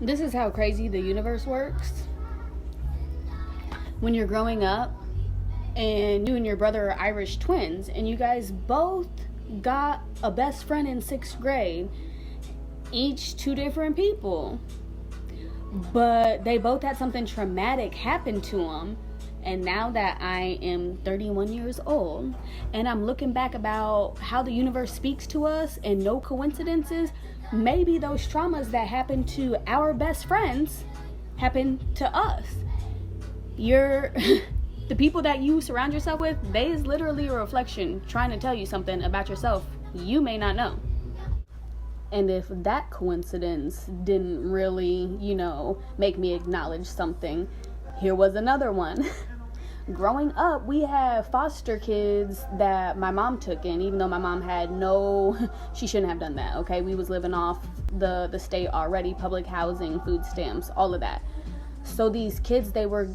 This is how crazy the universe works. When you're growing up and you and your brother are Irish twins and you guys both got a best friend in 6th grade, each two different people, but they both had something traumatic happen to them. And now that I am 31 years old and I'm looking back about how the universe speaks to us and no coincidences, maybe those traumas that happened to our best friends happen to us. The people that you surround yourself with, they is literally a reflection trying to tell you something about yourself you may not know. And if that coincidence didn't really, make me acknowledge something, here was another one. Growing up, we had foster kids that my mom took in, even though my mom had she shouldn't have done that, okay? We was living off the state already, public housing, food stamps, all of that. So these kids, they were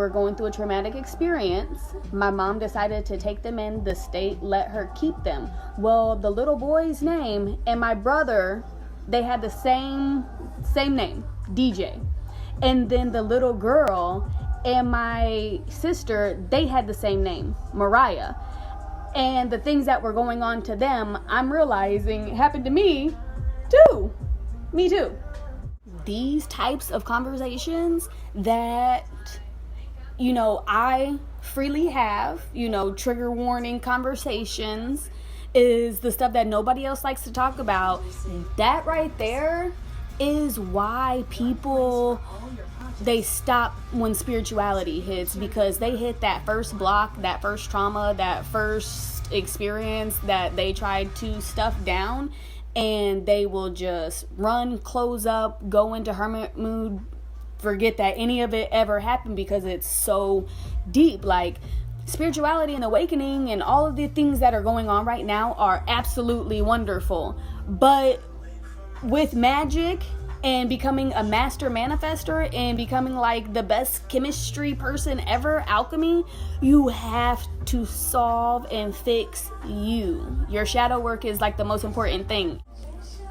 going through a traumatic experience. My mom decided to take them in. The state let her keep them. Well, the little boy's name and my brother, they had the same name, DJ. And then the little girl and my sister, they had the same name, Mariah. And the things that were going on to them, I'm realizing happened to me too. Me too. These types of conversations that, I freely have, trigger warning conversations, is the stuff that nobody else likes to talk about. That right there is why people, they stop when spirituality hits, because they hit that first block, that first trauma, that first experience that they tried to stuff down, and they will just run, close up, go into hermit mood, forget that any of it ever happened because it's so deep. Like, spirituality and awakening and all of the things that are going on right now are absolutely wonderful, but with magic and becoming a master manifester and becoming like the best chemistry person ever, alchemy, you have to solve and fix you. Your shadow work is like the most important thing.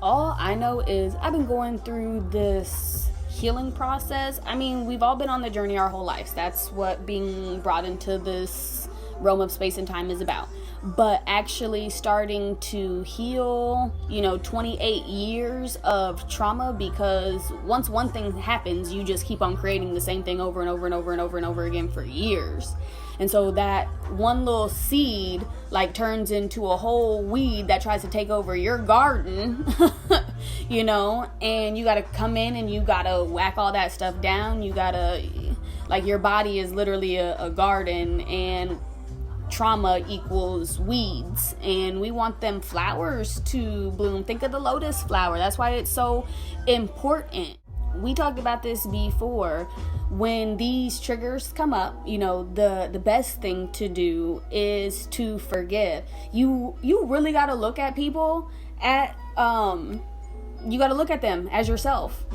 All I know is I've been going through this healing process. I mean, we've all been on the journey our whole lives. That's what being brought into this realm of space and time is about. But actually starting to heal, 28 years of trauma, because once one thing happens, you just keep on creating the same thing over and over and over and over and over again for years. And so that one little seed turns into a whole weed that tries to take over your garden, and you got to come in and you got to whack all that stuff down. You got to, your body is literally a garden, and trauma equals weeds, and we want them flowers to bloom. Think of the lotus flower. That's why it's so important. We talked about this before. When these triggers come up, the best thing to do is to forgive. You really got to look at people you got to look at them as yourself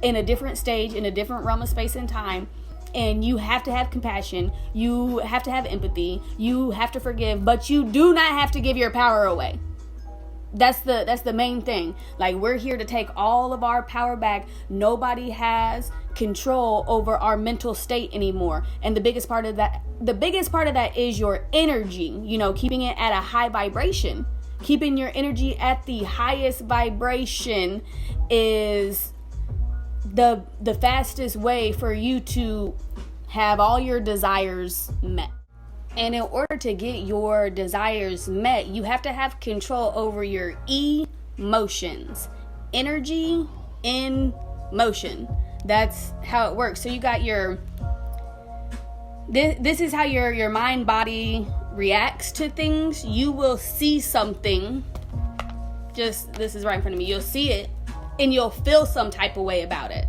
in a different stage, in a different realm of space and time. And you have to have compassion. You have to have empathy. You have to forgive, but you do not have to give your power away. That's the main thing. We're here to take all of our power back. Nobody has control over our mental state anymore. And the biggest part of that is your energy, keeping it at a high vibration. Keeping your energy at the highest vibration is the fastest way for you to have all your desires met. And in order to get your desires met, you have to have control over your emotions. Energy in motion. That's how it works. So you got this is how your mind body reacts to things. You will see something. This is right in front of me. You'll see it and you'll feel some type of way about it.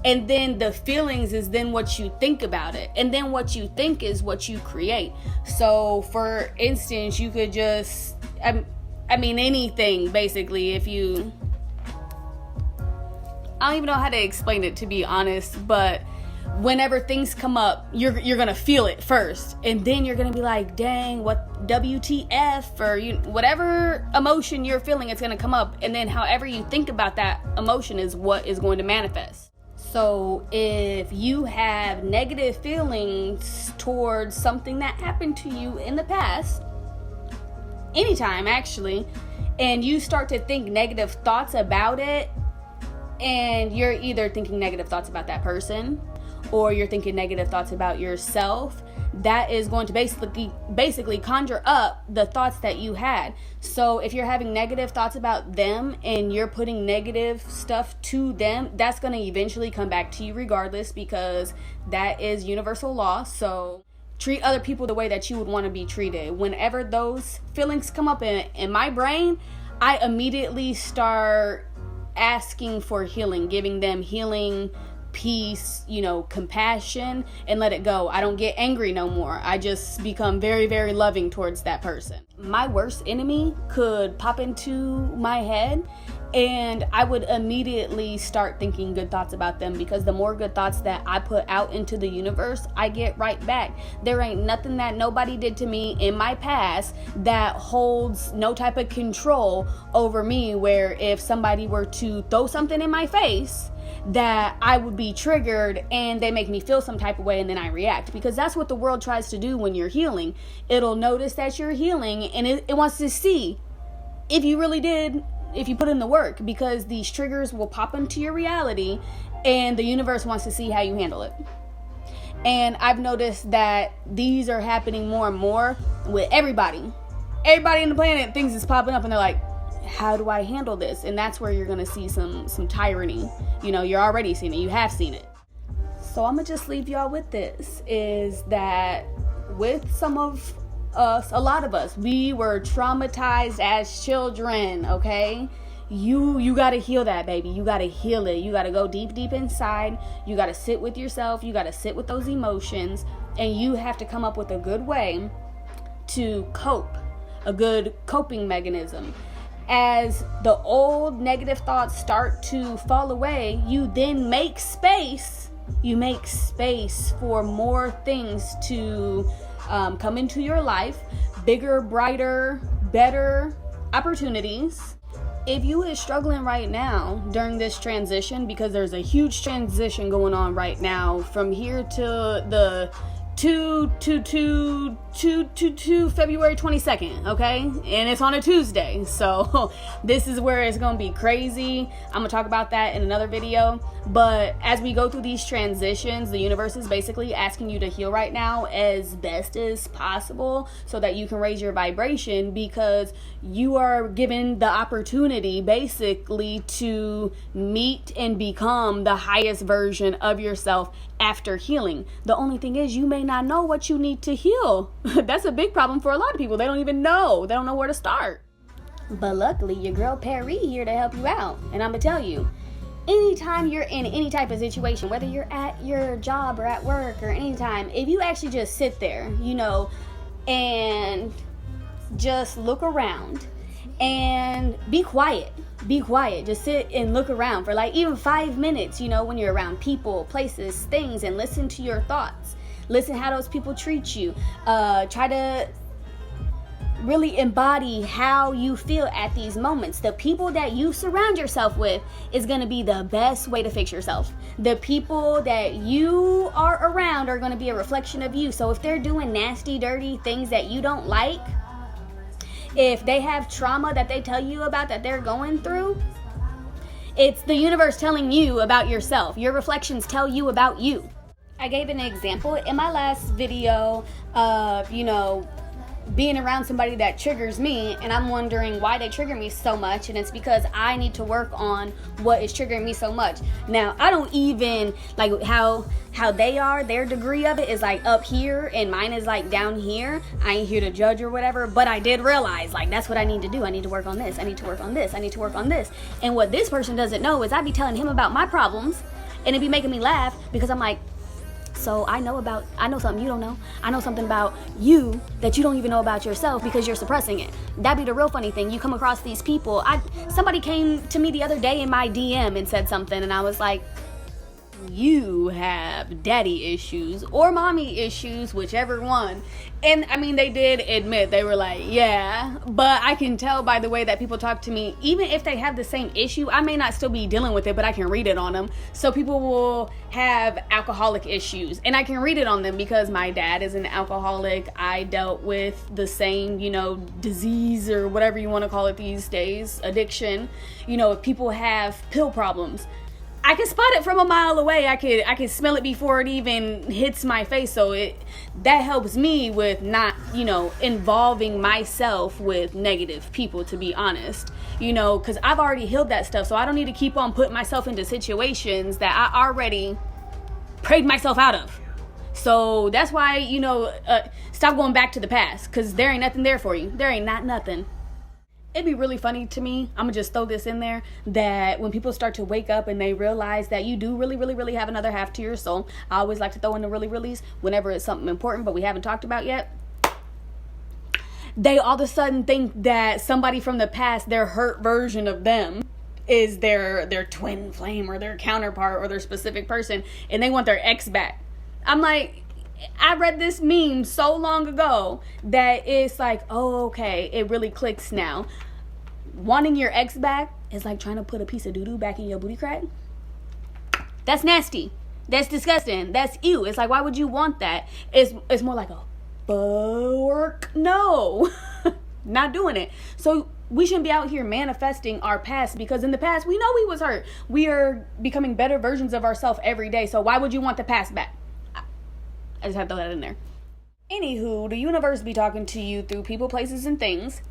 And then the feelings is then what you think about it. And then what you think is what you create. So for instance, you could just, anything basically. I don't even know how to explain it, to be honest, but whenever things come up, you're gonna feel it first, and then you're gonna be like, dang, what WTF, or whatever emotion you're feeling, it's gonna come up, and then however you think about that emotion is what is going to manifest. So if you have negative feelings towards something that happened to you in the past, anytime actually, and you start to think negative thoughts about it, and you're either thinking negative thoughts about that person, or you're thinking negative thoughts about yourself, that is going to basically conjure up the thoughts that you had. So if you're having negative thoughts about them and you're putting negative stuff to them, that's going to eventually come back to you regardless, because that is universal law. So treat other people the way that you would want to be treated. Whenever those feelings come up in my brain, I immediately start asking for healing, giving them healing, peace, compassion, and let it go. I don't get angry no more. I just become very, very loving towards that person. My worst enemy could pop into my head, and I would immediately start thinking good thoughts about them, because the more good thoughts that I put out into the universe, I get right back. There ain't nothing that nobody did to me in my past that holds no type of control over me, where if somebody were to throw something in my face, that I would be triggered and they make me feel some type of way, and then I react, because that's what the world tries to do when you're healing. It'll notice that you're healing, and it wants to see if you really did, if you put in the work, because these triggers will pop into your reality, and the universe wants to see how you handle it. And I've noticed that these are happening more and more with everybody. Everybody on the planet, things is popping up, and they're like, how do I handle this? And that's where you're going to see some tyranny. You're already seeing it. You have seen it. So I'm going to just leave y'all with this, is that with some of us, a lot of us, we were traumatized as children, okay? You got to heal that, baby. You got to heal it. You got to go deep, deep inside. You got to sit with yourself. You got to sit with those emotions, and you have to come up with a good way to cope, a good coping mechanism. As the old negative thoughts start to fall away, you then make space. You make space for more things to come into your life, bigger, brighter, better opportunities. If you is struggling right now during this transition, because there's a huge transition going on right now from here to the February 22nd, okay? And it's on a Tuesday, so this is where it's gonna be crazy. I'm gonna talk about that in another video. But as we go through these transitions, the universe is basically asking you to heal right now as best as possible, so that you can raise your vibration, because you are given the opportunity basically to meet and become the highest version of yourself after healing. The only thing is, you may not know what you need to heal. That's a big problem for a lot of people. They don't even know. They don't know where to start. But luckily, your girl Perry here to help you out. And I'm gonna tell you, anytime you're in any type of situation, whether you're at your job or at work or anytime, if you actually just sit there, and just look around and be quiet. Just sit and look around for like even 5 minutes, when you're around people, places, things, and listen to your thoughts. Listen how those people treat you. Try to really embody how you feel at these moments. The people that you surround yourself with is going to be the best way to fix yourself. The people that you are around are going to be a reflection of you. So if they're doing nasty, dirty things that you don't like, if they have trauma that they tell you about that they're going through, it's the universe telling you about yourself. Your reflections tell you about you. I gave an example in my last video of, being around somebody that triggers me, and I'm wondering why they trigger me so much, and it's because I need to work on what is triggering me so much. Now, I don't even like how they are, their degree of it is like up here and mine is like down here. I ain't here to judge or whatever, but I did realize like that's what I need to do. I need to work on this. I need to work on this. I need to work on this. And what this person doesn't know is I be telling him about my problems, and it be making me laugh, because I'm like, so I know something you don't know. I know something about you that you don't even know about yourself, because you're suppressing it. That'd be the real funny thing. You come across these people. Somebody came to me the other day in my DM and said something, and I was like, you have daddy issues or mommy issues, whichever one. And I mean, they did admit, they were like, yeah, but I can tell by the way that people talk to me, even if they have the same issue, I may not still be dealing with it, but I can read it on them. So people will have alcoholic issues and I can read it on them because my dad is an alcoholic. I dealt with the same, disease or whatever you want to call it these days, addiction. If people have pill problems, I can spot it from a mile away. I can smell it before it even hits my face. So that helps me with not, involving myself with negative people, to be honest. Because I've already healed that stuff. So I don't need to keep on putting myself into situations that I already prayed myself out of. So that's why, stop going back to the past, because there ain't nothing there for you. There ain't nothing. It'd be really funny to me, I'm gonna just throw this in there, that when people start to wake up and they realize that you do really, really, really have another half to your soul. I always like to throw in the really, reallies whenever it's something important but we haven't talked about yet. They all of a sudden think that somebody from the past, their hurt version of them, is their twin flame or their counterpart or their specific person, and they want their ex back. I'm like, I read this meme so long ago that it's like, oh, okay, it really clicks now. Wanting your ex back is like trying to put a piece of doo-doo back in your booty crack. That's nasty. That's disgusting. That's ew. It's like, why would you want that? It's more like a work. No, not doing it. So we shouldn't be out here manifesting our past, because in the past, we know we was hurt. We are becoming better versions of ourselves every day. So why would you want the past back? I just had to throw that in there. Anywho, the universe be talking to you through people, places, and things.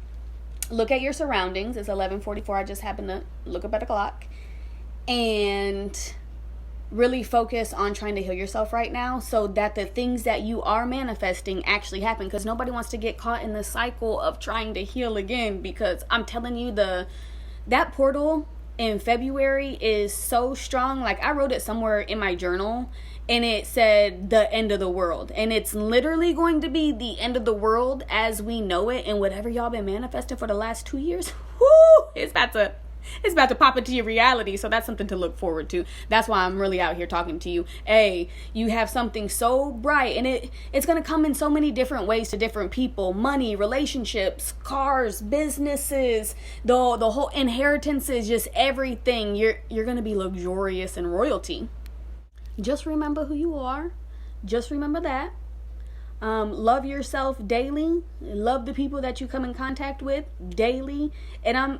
Look at your surroundings. It's 11:44. I just happened to look up at the clock. And really focus on trying to heal yourself right now so that the things that you are manifesting actually happen. Because nobody wants to get caught in the cycle of trying to heal again. Because I'm telling you, that portal in February is so strong. Like, I wrote it somewhere in my journal, and it said the end of the world. And it's literally going to be the end of the world as we know it. And whatever y'all been manifesting for the last 2 years, whoo, it's about to pop into your reality. So that's something to look forward to. That's why I'm really out here talking to you. Hey, you have something so bright, and it's going to come in so many different ways to different people. Money, relationships, cars, businesses, the whole inheritances, just everything. You're going to be luxurious and royalty. Just remember who you are. Just remember that. Love yourself daily. Love the people that you come in contact with daily. And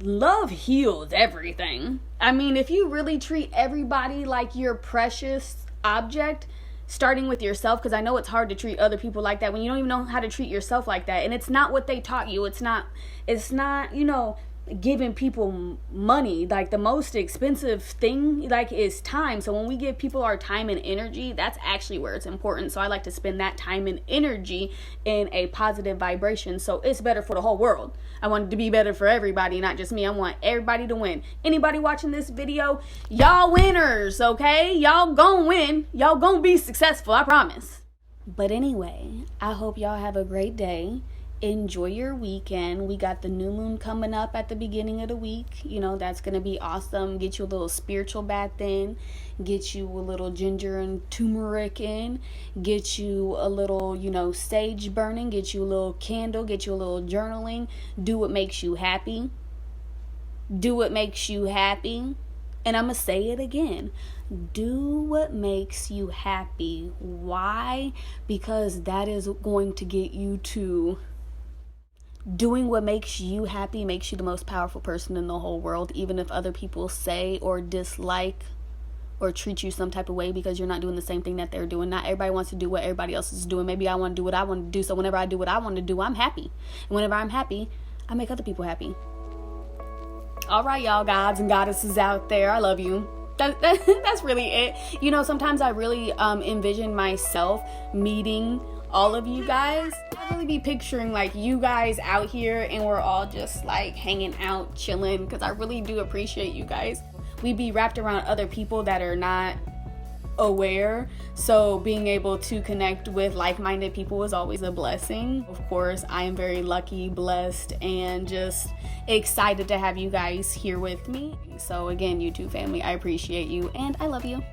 love heals everything. I mean, if you really treat everybody like your precious object, starting with yourself, because I know it's hard to treat other people like that when you don't even know how to treat yourself like that. And it's not what they taught you. It's not, giving people money. Like, the most expensive thing is time. So when we give people our time and energy, that's actually where it's important. So I like to spend that time and energy in a positive vibration, so it's better for the whole world. I want it to be better for everybody, not just me. I want everybody to win. Anybody watching this video, y'all winners, okay? Y'all gonna win. Y'all gonna be successful, I promise. But anyway, I hope y'all have a great day. Enjoy your weekend. We got the new moon coming up at the beginning of the week. That's going to be awesome. Get you a little spiritual bath in. Get you a little ginger and turmeric in. Get you a little, sage burning. Get you a little candle. Get you a little journaling. Do what makes you happy. Do what makes you happy. And I'm going to say it again. Do what makes you happy. Why? Because that is going to get you to... Doing what makes you happy makes you the most powerful person in the whole world, even if other people say or dislike or treat you some type of way because you're not doing the same thing that they're doing. Not everybody wants to do what everybody else is doing. Maybe I want to do what I want to do. So whenever I do what I want to do, I'm happy. And whenever I'm happy, I make other people happy. All right, y'all gods and goddesses out there, I love you. That's really it. Sometimes I really envision myself meeting all of you guys. I really be picturing you guys out here and we're all just hanging out, chilling, because I really do appreciate you guys. We be wrapped around other people that are not aware, so being able to connect with like-minded people is always a blessing. Of course, I am very lucky, blessed, and just excited to have you guys here with me. So again, YouTube family, I appreciate you and I love you.